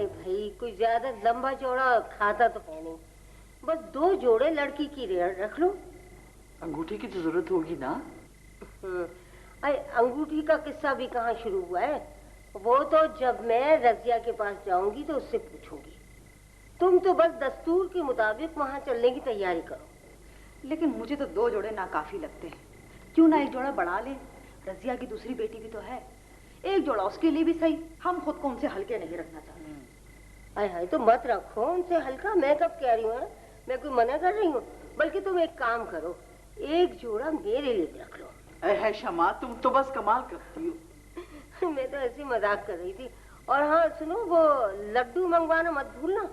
अरे भाई कोई ज्यादा लंबा चौड़ा खाता तो है नहीं, बस 2 जोड़े लड़की की रख लो। अंगूठी की तो जरूरत होगी ना? अरे अंगूठी का किस्सा भी कहाँ शुरू हुआ है, वो तो जब मैं रजिया के पास जाऊंगी तो उससे पूछूंगी। तुम तो बस दस्तूर के मुताबिक वहाँ चलने की तैयारी करो। लेकिन मुझे तो 2 जोड़े नाकाफी लगते हैं, क्यों ना 1 जोड़ा बढ़ा ले। रजिया की दूसरी बेटी भी तो है, 1 जोड़ा उसके लिए भी सही। हम खुद को उनसे हल्के नहीं रखना चाहते। हाय हाय, तो मत रखो उनसे हल्का, मैं कब कह रही हूँ, मैं कोई मना कर रही हूँ। बल्कि तुम एक काम करो, 1 जोड़ा मेरे लिए भी रख लो। है शमा, तुम तो बस कमाल करती हो। मैं तो ऐसी मजाक कर रही थी। और हाँ सुनो, वो लड्डू मंगवाना मत भूलना।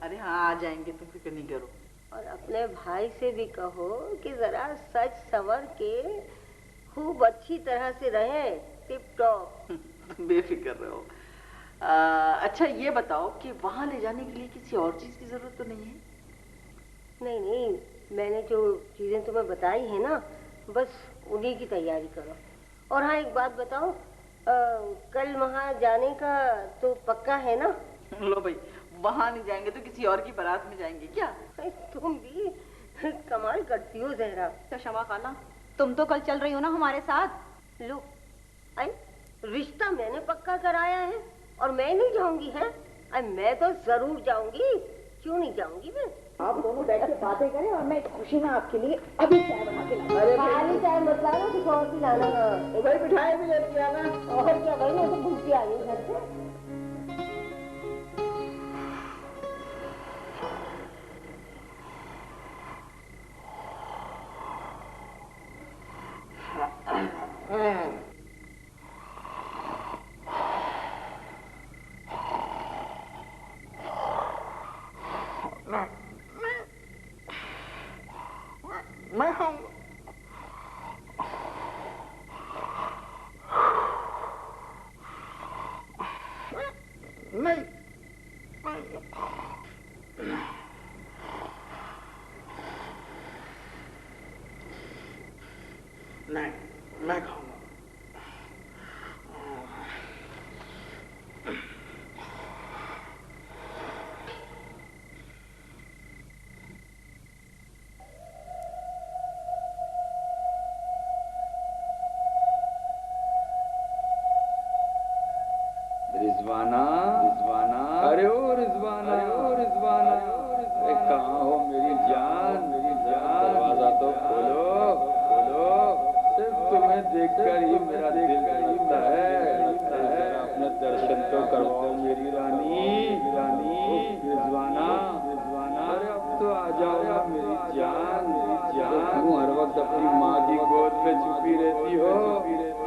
अरे हाँ आ जाएंगे, तुम फिक्र नहीं करो। और अपने भाई से भी कहो कि जरा सच संवर के खूब अच्छी तरह से रहे, टिप टॉप। बेफिक्र रहो। अच्छा ये बताओ कि वहां ले जाने के लिए किसी और चीज की जरूरत तो नहीं है? नहीं नहीं, मैंने जो चीजें तुम्हें बताई है ना, बस उन्हीं की तैयारी करो। और हाँ एक बात बताओ, कल वहां जाने का तो पक्का है ना? लो भाई, वहां नहीं जाएंगे तो किसी और की बारात में जाएंगे क्या? तुम भी कमाल करती हो जहरा। तो शमा खाला, तुम तो कल चल रही हो ना हमारे साथ। लो आई, रिश्ता मैंने पक्का कराया है और मैं नहीं जाऊंगी है? मैं तो जरूर जाऊंगी, क्यों नहीं जाऊंगी मैं। आप दोनों बैठ के बातें करें और मैं खुशी में आपके लिए अभी चाय बना के लाऊं। अरे खाली चाय मत लाना, कुछ और भी लाना। तो भाई मिठाई भी लेती आना। और क्या भाई, मैं तो भूख के आ गई घर से। मैं हूँ। नहीं नहीं, मैं खाऊंगा। रिजवाना, रिजवाना, अरे ओ रिजवाना, रिजवाना, अरे कहाँ हो मेरी जान, मेरी जान, दरवाजा तो खोलो, खोलो। सिर्फ तुम्हें देखकर ही मेरा दिल धड़कता है। अपने दर्शन तो करवाओ मेरी रानी, रानी। रिजवाना, रिजवाना, अरे अब तो आ जाओ ना मेरी जान, मेरी जान। तुम हर वक्त अपनी माँ की गोद में छुपी रहती हो,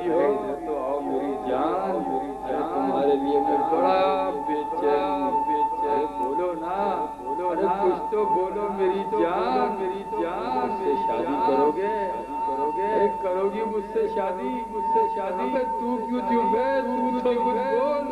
इधर तो आओ मेरी जान, मेरी जान। तुम्हारे लिए मैं बड़ा बेचैन, बेचैन। बोलो ना, बोलो, अरे कुछ तो बोलो मेरी जान, मेरी जान। मुझसे शादी करोगे, करोगे, अरे करोगी मुझसे शादी, मुझसे शादी। अबे तू क्यों चुप है, तू तो कुछ बोल।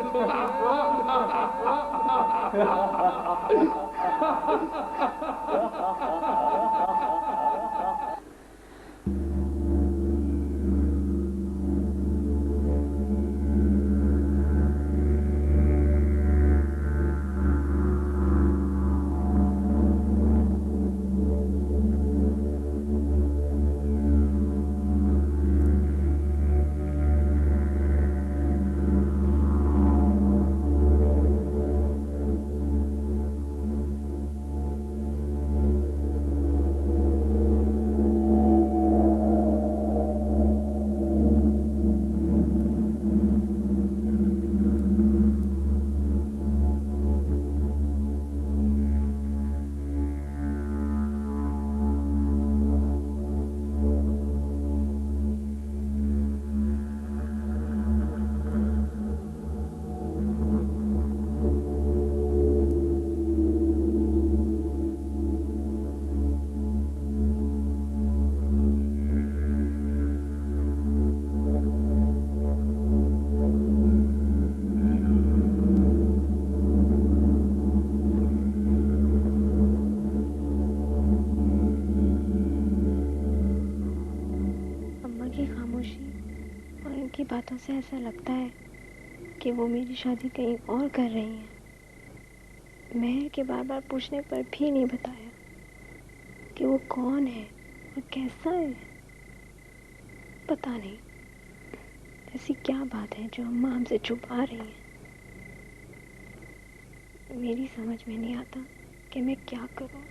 बातों से ऐसा लगता है कि वो मेरी शादी कहीं और कर रही हैं। मेहर के बार बार पूछने पर भी नहीं बताया कि वो कौन है और कैसा है। पता नहीं ऐसी क्या बात है जो अम्मा हमसे छुपा रही है। मेरी समझ में नहीं आता कि मैं क्या करूं।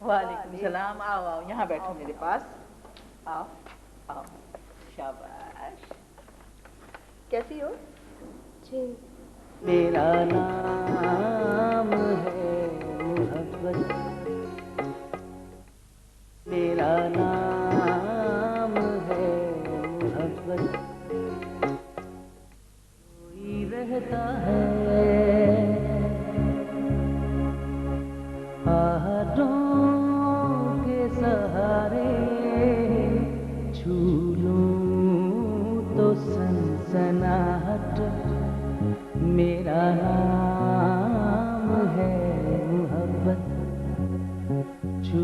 वालेकुम सलाम। आओ आओ, यहाँ बैठो मेरे पास। आओ आओ, शाबाश। कैसी हो? जी मेरा नाम है मोहब्बत, मेरा नाम है मोहब्बत। कोई रहता है आहटों के सहारे, छू लूं तो सनसनाहट। मेरा नाम है मोहब्बत, छू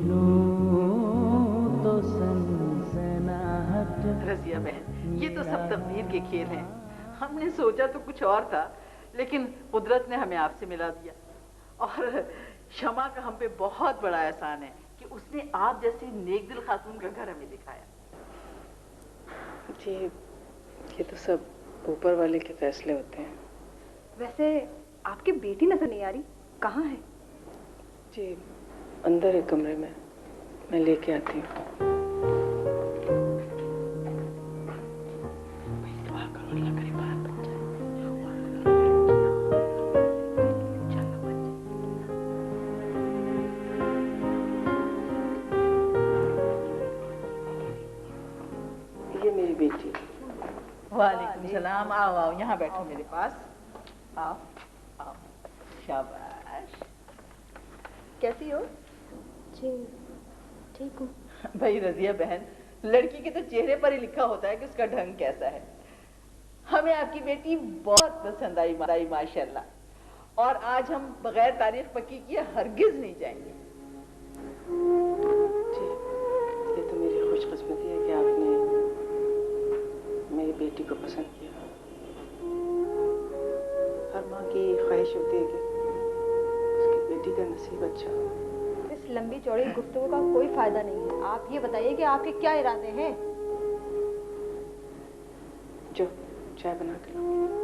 लूं तो सनसनाहट। रजिया बहन, ये तो सब तकदीर के खेल हैं। हमने सोचा तो कुछ और था, लेकिन कुदरत ने हमें आपसे मिला दिया। और शमा का हम पे बहुत बड़ा एहसान है कि उसने आप जैसी नेकदिल खातून का घर हमें दिखाया। जी, ये तो सब ऊपर वाले के फैसले होते हैं। वैसे आपकी बेटी नजर नहीं आ रही, कहाँ है? जी, अंदर है कमरे में, मैं लेके आती हूँ। ये मेरी बेटी। वालेकुम सलाम। आओ आओ, यहाँ बैठो मेरे पास। आओ आओ, शाबाश। कैसी हो? जी ठीक हूँ। भाई रजिया बहन, लड़की के तो चेहरे पर ही लिखा होता है कि उसका ढंग कैसा है। हमें आपकी बेटी बहुत पसंद आई माशाल्लाह। और आज हम बगैर तारीख पक्की किए हरगिज नहीं जाएंगे। जी, ये तो मेरी खुशकिस्मती है कि आपने मेरी बेटी को पसंद किया। हर माँ की ख्वाहिश होती है कि उसकी बेटी का नसीब अच्छा हो। इस लंबी चौड़ी गुफ्तगू का कोई फायदा नहीं है। आप ये बताइए कि आपके क्या इरादे हैं? जो चाय बना के लाओ।